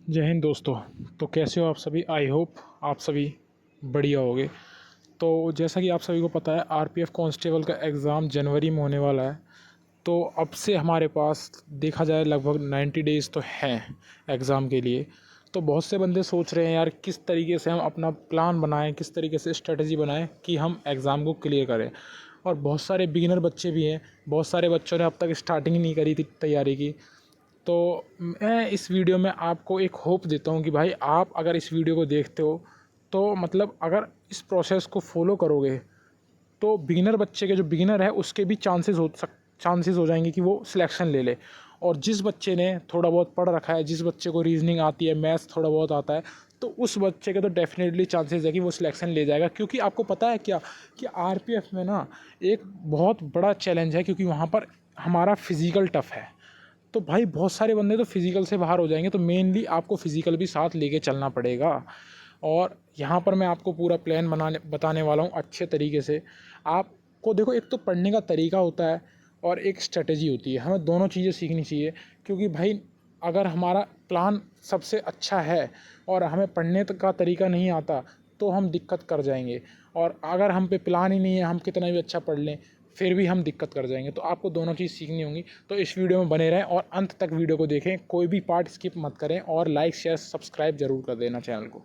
जय हिंद दोस्तों। तो कैसे हो आप सभी? आई होप आप सभी बढ़िया होगे। तो जैसा कि आप सभी को पता है, आरपीएफ कांस्टेबल का एग्ज़ाम जनवरी में होने वाला है। तो अब से हमारे पास देखा जाए लगभग 90 डेज़ तो हैं एग्ज़ाम के लिए। तो बहुत से बंदे सोच रहे हैं यार किस तरीके से हम अपना प्लान बनाएं, किस तरीके से स्ट्रेटजी बनाएं कि हम एग्ज़ाम को क्लियर करें। और बहुत सारे बिगिनर बच्चे भी हैं, बहुत सारे बच्चों ने अब तक स्टार्टिंग ही नहीं करी थी तैयारी की। तो मैं इस वीडियो में आपको एक होप देता हूँ कि भाई आप अगर इस वीडियो को देखते हो तो मतलब अगर इस प्रोसेस को फॉलो करोगे तो बिगिनर बच्चे के जो बिगिनर है उसके भी चांसेस हो जाएंगे कि वो सिलेक्शन ले ले। और जिस बच्चे ने थोड़ा बहुत पढ़ रखा है, जिस बच्चे को रीजनिंग आती है, मैथ्स थोड़ा बहुत आता है, तो उस बच्चे के तो डेफिनेटली चांसेस है कि वो सिलेक्शन ले जाएगा। क्योंकि आपको पता है क्या कि आरपीएफ में ना एक बहुत बड़ा चैलेंज है, क्योंकि वहाँ पर हमारा फिज़िकल टफ है। तो भाई बहुत सारे बंदे तो फिज़िकल से बाहर हो जाएंगे, तो मेनली आपको फ़िज़िकल भी साथ लेके चलना पड़ेगा। और यहाँ पर मैं आपको पूरा प्लान बताने वाला हूँ अच्छे तरीके से। आपको देखो, एक तो पढ़ने का तरीका होता है और एक स्ट्रेटजी होती है, हमें दोनों चीज़ें सीखनी चाहिए। क्योंकि भाई अगर हमारा प्लान सबसे अच्छा है और हमें पढ़ने का तरीका नहीं आता तो हम दिक्कत कर जाएंगे। और अगर हम पे प्लान ही नहीं है, हम कितना भी अच्छा पढ़ लें फिर भी हम दिक्कत कर जाएंगे। तो आपको दोनों चीज़ सीखनी होंगी। तो इस वीडियो में बने रहें और अंत तक वीडियो को देखें, कोई भी पार्ट स्किप मत करें और लाइक शेयर सब्सक्राइब जरूर कर देना चैनल को।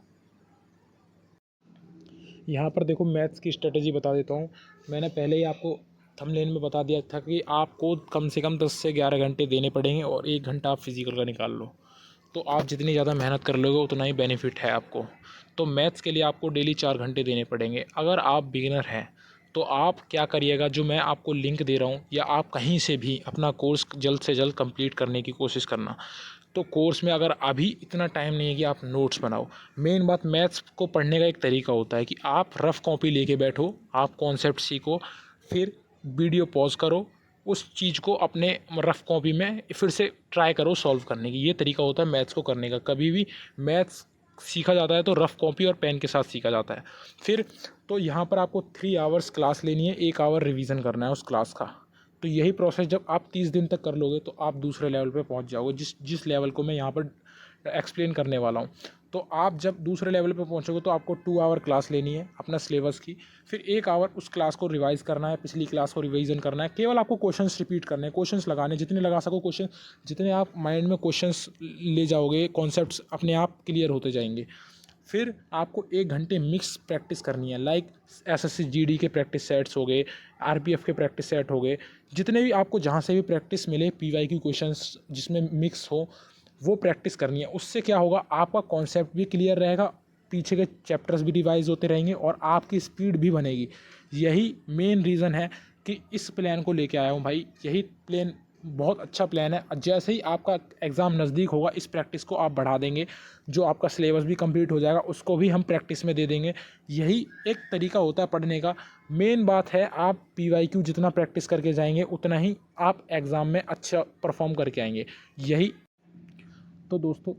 यहाँ पर देखो, मैथ्स की स्ट्रेटजी बता देता हूँ। मैंने पहले ही आपको थंबनेल में बता दिया था कि आपको कम से कम 10 से 11 घंटे देने पड़ेंगे और 1 घंटा आप फिज़िकल का निकाल लो। तो आप जितनी ज़्यादा मेहनत कर लोगे उतना ही बेनिफिट है आपको। तो मैथ्स के लिए आपको डेली 4 घंटे देने पड़ेंगे। अगर आप बिगिनर हैं तो आप क्या करिएगा, जो मैं आपको लिंक दे रहा हूँ या आप कहीं से भी अपना कोर्स जल्द से जल्द कंप्लीट करने की कोशिश करना। तो कोर्स में अगर अभी इतना टाइम नहीं है कि आप नोट्स बनाओ। मेन बात, मैथ्स को पढ़ने का एक तरीका होता है कि आप रफ़ कॉपी लेके बैठो, आप कॉन्सेप्ट सीखो, फिर वीडियो पॉज करो, उस चीज़ को अपने रफ़ कॉपी में फिर से ट्राई करो सॉल्व करने की। ये तरीका होता है मैथ्स को करने का। कभी भी मैथ्स सीखा जाता है तो रफ़ कॉपी और पेन के साथ सीखा जाता है। फिर तो यहाँ पर आपको 3 आवर्स क्लास लेनी है, 1 आवर रिवीजन करना है उस क्लास का। तो यही प्रोसेस जब आप 30 दिन तक कर लोगे तो आप दूसरे लेवल पे पहुंच जाओगे, जिस जिस लेवल को मैं यहाँ पर एक्सप्लेन करने वाला हूँ। तो आप जब दूसरे लेवल पे पहुँचोगे तो आपको 2 आवर क्लास लेनी है अपना सिलेबस की। फिर 1 आवर उस क्लास को रिवाइज करना है, पिछली क्लास को रिवीजन करना है। केवल आपको क्वेश्चंस रिपीट करने हैं, क्वेश्चंस लगाने, जितने लगा सको क्वेश्चन। जितने आप माइंड में क्वेश्चंस ले जाओगे, कॉन्सेप्ट्स अपने आप क्लियर होते जाएंगे। फिर आपको 1 घंटे मिक्स प्रैक्टिस करनी है, लाइक एसएससी जीडी के प्रैक्टिस सेट्स हो गए, आरपीएफ के प्रैक्टिस सेट हो गए, जितने भी आपको जहाँ से भी प्रैक्टिस मिले पीवाईक्यू क्वेश्चंस जिसमें मिक्स हो, वो प्रैक्टिस करनी है। उससे क्या होगा, आपका कॉन्सेप्ट भी क्लियर रहेगा, पीछे के चैप्टर्स भी रिवाइज होते रहेंगे और आपकी स्पीड भी बनेगी। यही मेन रीज़न है कि इस प्लान को लेके आया हूँ भाई। यही प्लान बहुत अच्छा प्लान है। जैसे ही आपका एग्ज़ाम नज़दीक होगा इस प्रैक्टिस को आप बढ़ा देंगे, जो आपका सिलेबस भी कंप्लीट हो जाएगा उसको भी हम प्रैक्टिस में दे देंगे। यही एक तरीका होता है पढ़ने का। मेन बात है, आप पीवाईक्यू जितना प्रैक्टिस करके जाएंगे उतना ही आप एग्ज़ाम में अच्छा परफॉर्म करके आएंगे। यही। तो दोस्तों,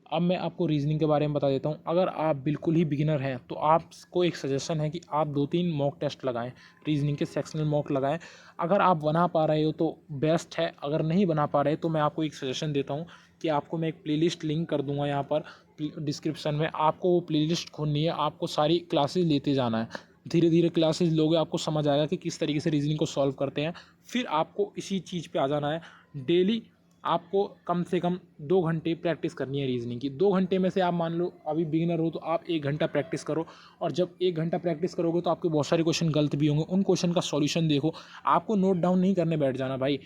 अब मैं आपको रीजनिंग के बारे में बता देता हूँ। अगर आप बिल्कुल ही बिगिनर हैं तो आपको एक सजेशन है कि आप 2-3 मॉक टेस्ट लगाएं, रीजनिंग के सेक्शनल मॉक लगाएं। अगर आप बना पा रहे हो तो बेस्ट है, अगर नहीं बना पा रहे तो मैं आपको एक सजेशन देता हूँ कि आपको मैं एक प्लेलिस्ट लिंक कर दूंगा यहाँ पर डिस्क्रिप्शन में। आपको वो प्लेलिस्ट खोलनी है, आपको सारी क्लासेज लेते जाना है। धीरे धीरे क्लासेज लोगे, आपको समझ आएगा कि किस तरीके से रीजनिंग को सॉल्व करते हैं। फिर आपको इसी चीज़ पे आ जाना है। डेली आपको कम से कम 2 घंटे प्रैक्टिस करनी है रीजनिंग की। 2 घंटे में से आप मान लो अभी बिगिनर हो तो आप 1 घंटा प्रैक्टिस करो। और जब 1 घंटा प्रैक्टिस करोगे तो आपके बहुत सारे क्वेश्चन गलत भी होंगे, उन क्वेश्चन का सॉल्यूशन देखो। आपको नोट डाउन नहीं करने बैठ जाना भाई।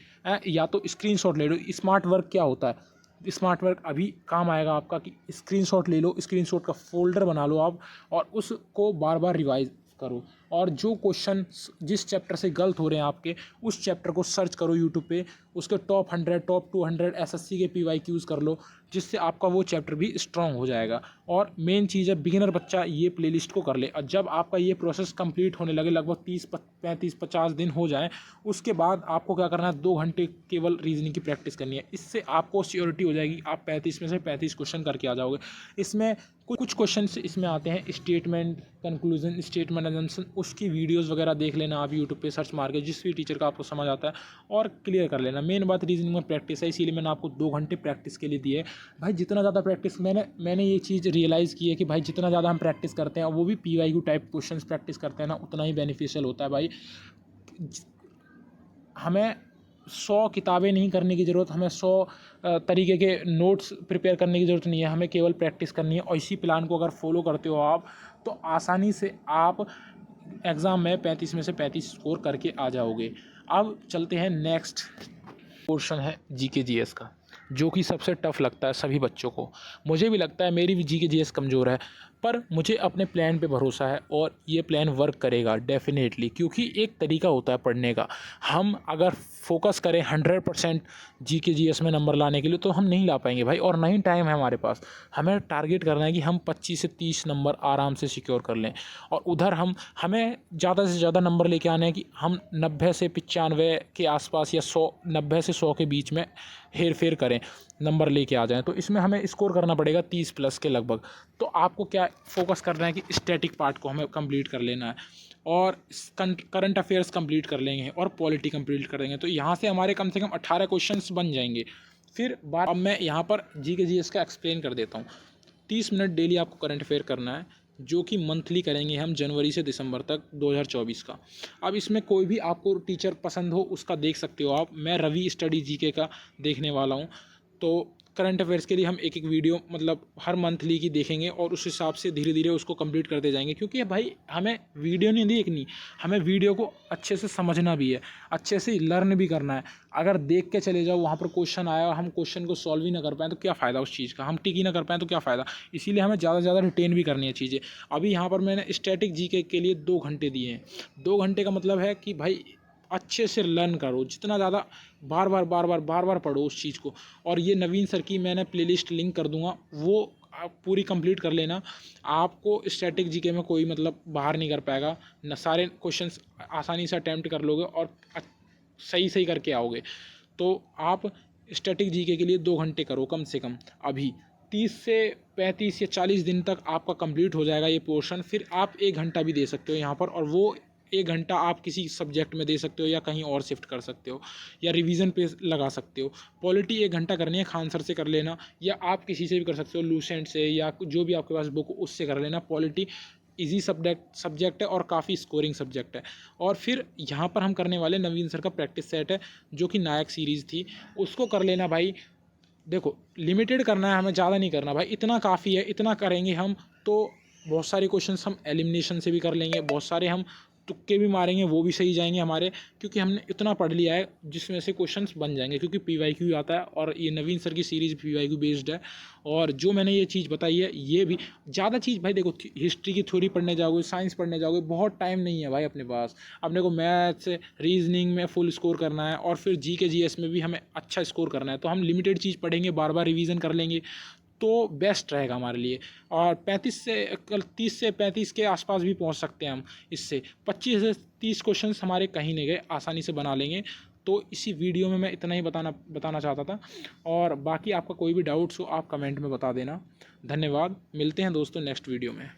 या तो स्क्रीनशॉट ले लो। स्मार्ट वर्क क्या होता है, स्मार्ट वर्क अभी काम आएगा आपका कि स्क्रीनशॉट ले लो, स्क्रीनशॉट का फोल्डर बना लो आप और उसको बार बार रिवाइज करो। और जो क्वेश्चन जिस चैप्टर से गलत हो रहे हैं आपके, उस चैप्टर को सर्च करो यूट्यूब पे, उसके टॉप 100 टॉप 200 एसएससी के पीवाईक्यूज़ कर लो, जिससे आपका वो चैप्टर भी स्ट्रांग हो जाएगा। और मेन चीज़ है, बिगिनर बच्चा ये प्लेलिस्ट को कर ले। और जब आपका ये प्रोसेस कंप्लीट होने लगे, लगभग 30-35-50 दिन हो जाए, उसके बाद आपको क्या करना है, 2 घंटे केवल रीजनिंग की प्रैक्टिस करनी है। इससे आपको श्योरिटी हो जाएगी, आप 35 में से 35 क्वेश्चन करके आ जाओगे। इसमें कुछ क्वेश्चन इसमें आते हैं, स्टेटमेंट, कंक्लूजन, स्टेटमेंट, उसकी वीडियोस वगैरह देख लेना आप यूट्यूब पे सर्च मार के, जिस भी टीचर का आपको समझ आता है, और क्लियर कर लेना। मेन बात रीजनिंग में प्रैक्टिस है, इसीलिए मैंने आपको 2 घंटे प्रैक्टिस के लिए दिए भाई। जितना ज़्यादा प्रैक्टिस मैंने ये चीज़ रियलाइज़ की है कि भाई जितना ज़्यादा हम प्रैक्टिस करते हैं, वो भी PYQ टाइप क्वेश्चंस प्रैक्टिस करते हैं ना, उतना ही बेनिफिशियल होता है भाई। हमें 100 किताबें नहीं करने की ज़रूरत, हमें 100 तरीके के नोट्स प्रिपेयर करने की ज़रूरत नहीं है, हमें केवल प्रैक्टिस करनी है। और इसी प्लान को अगर फॉलो करते हो आप, तो आसानी से आप एग्ज़ाम में 35 में से 35 स्कोर करके आ जाओगे। अब चलते हैं नेक्स्ट पोर्शन है GK GS का, जो कि सबसे टफ लगता है सभी बच्चों को। मुझे भी लगता है, मेरी भी GK GS कमज़ोर है, पर मुझे अपने प्लान पे भरोसा है और ये प्लान वर्क करेगा डेफिनेटली। क्योंकि एक तरीका होता है पढ़ने का, हम अगर फोकस करें 100% GK GS में नंबर लाने के लिए, तो हम नहीं ला पाएंगे भाई, और नहीं टाइम है हमारे पास। हमें टारगेट करना है कि हम 25 से 30 नंबर आराम से सिक्योर कर लें, और उधर हमें ज़्यादा से ज़्यादा नंबर लेके आने हैं कि हम 90 से 95 के आसपास, या 100, 90 से 100 के बीच में हेर फेर करें, नंबर लेके आ जाएं। तो इसमें हमें स्कोर करना पड़ेगा 30 प्लस के लगभग। तो आपको क्या फोकस करना है कि स्टैटिक पार्ट को हमें कंप्लीट कर लेना है, और करंट अफेयर्स कंप्लीट कर लेंगे, और पॉलिटी कंप्लीट कर देंगे। तो यहाँ से हमारे कम से कम 18 क्वेश्चंस बन जाएंगे। फिर बात, अब मैं यहाँ पर GK GS का एक्सप्लेन कर देता हूँ। 30 मिनट डेली आपको करंट अफेयर करना है, जो कि मंथली करेंगे हम, जनवरी से दिसंबर तक 2024 का। अब इसमें कोई भी आपको टीचर पसंद हो उसका देख सकते हो आप। मैं रवि स्टडी GK का देखने वाला हूँ। तो करंट अफेयर्स के लिए हम एक एक वीडियो मतलब हर मंथली की देखेंगे, और उस हिसाब से धीरे धीरे उसको कंप्लीट करते जाएंगे। क्योंकि भाई हमें वीडियो नहीं देखनी, हमें वीडियो को अच्छे से समझना भी है, अच्छे से लर्न भी करना है। अगर देख के चले जाओ, वहाँ पर क्वेश्चन आया और हम क्वेश्चन को सॉल्व ही ना कर पाएँ, तो क्या फ़ायदा उस चीज़ का, हम टिक ही ना कर पाएँ तो क्या फ़ायदा। इसीलिए हमें ज़्यादा से ज़्यादा रिटेन भी करनी है चीज़ें। अभी यहाँ पर मैंने स्टैटिक GK के लिए 2 घंटे दिए हैं। 2 घंटे का मतलब है कि भाई अच्छे से लर्न करो, जितना ज़्यादा बार बार पढ़ो उस चीज़ को। और ये नवीन सर की मैंने प्लेलिस्ट लिंक कर दूंगा, वो आप पूरी कंप्लीट कर लेना। आपको स्टैटिक GK में कोई मतलब बाहर नहीं कर पाएगा न, सारे क्वेश्चंस आसानी से अटैम्प्ट कर लोगे और सही करके आओगे। तो आप स्टैटिक GK के लिए 2 घंटे करो कम से कम। अभी 30 से 35 या 40 दिन तक आपका कंप्लीट हो जाएगा ये पोर्शन। फिर आप 1 घंटा भी दे सकते हो यहाँ पर, और वो 1 घंटा आप किसी सब्जेक्ट में दे सकते हो, या कहीं और शिफ्ट कर सकते हो, या रिवीजन पे लगा सकते हो। पॉलिटी 1 घंटा करनी है, खान सर से कर लेना, या आप किसी से भी कर सकते हो, लूसेंट से, या जो भी आपके पास बुक हो उससे कर लेना। पॉलिटी इजी सब्जेक्ट है और काफ़ी स्कोरिंग सब्जेक्ट है। और फिर यहाँ पर हम करने वाले नवीन सर का प्रैक्टिस सेट है, जो कि नायक सीरीज़ थी, उसको कर लेना भाई। देखो लिमिटेड करना है, हमें ज़्यादा नहीं करना भाई, इतना काफ़ी है। इतना करेंगे हम तो बहुत सारे क्वेश्चंस हम एलिमिनेशन से भी कर लेंगे, बहुत सारे हम तुक्के भी मारेंगे, वो भी सही जाएंगे हमारे, क्योंकि हमने इतना पढ़ लिया है जिसमें से क्वेश्चंस बन जाएंगे। क्योंकि PYQ आता है, और ये नवीन सर की सीरीज़ PYQ बेस्ड है। और जो मैंने ये चीज़ बताई है, ये भी ज़्यादा चीज़ भाई, देखो हिस्ट्री की थ्योरी पढ़ने जाओगे, साइंस पढ़ने जाओगे, बहुत टाइम नहीं है भाई अपने पास। अपने को मैथ्स रीजनिंग में फुल स्कोर करना है, और फिर GK GS में भी हमें अच्छा स्कोर करना है। तो हम लिमिटेड चीज़ पढ़ेंगे, बार बार रिवीजन कर लेंगे, तो बेस्ट रहेगा हमारे लिए। और 30 से 35 के आसपास भी पहुंच सकते हैं हम इससे। 25 से 30 क्वेश्चंस हमारे कहीं नहीं गए, आसानी से बना लेंगे। तो इसी वीडियो में मैं इतना ही बताना चाहता था, और बाकी आपका कोई भी डाउट्स हो आप कमेंट में बता देना। धन्यवाद, मिलते हैं दोस्तों नेक्स्ट वीडियो में।